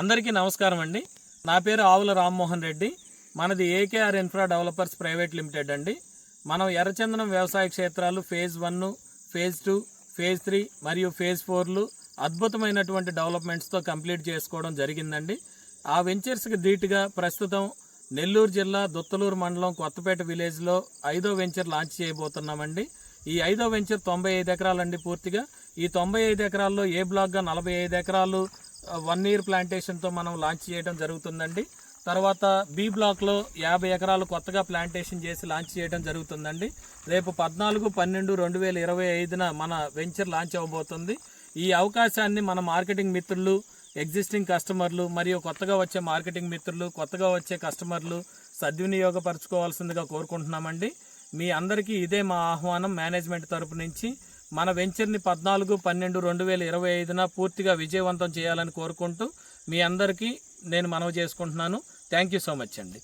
అందరికీ నమస్కారం అండి. నా పేరు ఆవుల రామ్మోహన్ రెడ్డి. మనది AKR infra developers private limited అండి. మనం ఎర్రచందనం వ్యవసాయ క్షేత్రాలు ఫేజ్ 1, ఫేజ్ 2, ఫేజ్ 3 మరియు ఫేజ్ 4లు అద్భుతమైనటువంటి డెవలప్మెంట్స్తో కంప్లీట్ చేసుకోవడం జరిగిందండి. ఆ వెంచర్స్కి ధీటుగా ప్రస్తుతం నెల్లూరు జిల్లా దుత్తలూరు మండలం కొత్తపేట విలేజ్లో 5వ వెంచర్ లాంచ్ చేయబోతున్నామండి. ఈ 5వ వెంచర్ 95 ఎకరాలండి పూర్తిగా. ఈ 95 ఎకరాల్లో ఏ బ్లాక్గా 45 ఎకరాలు 1 ఇయర్ ప్లాంటేషన్తో మనం లాంచ్ చేయడం జరుగుతుందండి. తర్వాత బి బ్లాక్లో 50 ఎకరాలు కొత్తగా ప్లాంటేషన్ చేసి లాంచ్ చేయడం జరుగుతుందండి. రేపు 14/12/2025న మన వెంచర్ లాంచ్ అవ్వబోతుంది. ఈ అవకాశాన్ని మన మార్కెటింగ్ మిత్రులు, ఎగ్జిస్టింగ్ కస్టమర్లు మరియు కొత్తగా వచ్చే మార్కెటింగ్ మిత్రులు, కొత్తగా వచ్చే కస్టమర్లు సద్వినియోగపరచుకోవాల్సిందిగా కోరుకుంటున్నామండి. మీ అందరికీ ఇదే మా ఆహ్వానం మేనేజ్మెంట్ తరపు నుంచి. మన వెంచర్ని 14/12/2025న పూర్తిగా విజయవంతం చేయాలని కోరుకుంటూ మీ అందరికీ నేను మనవి చేసుకుంటున్నాను. థ్యాంక్ యూ సో మచ్ అండి.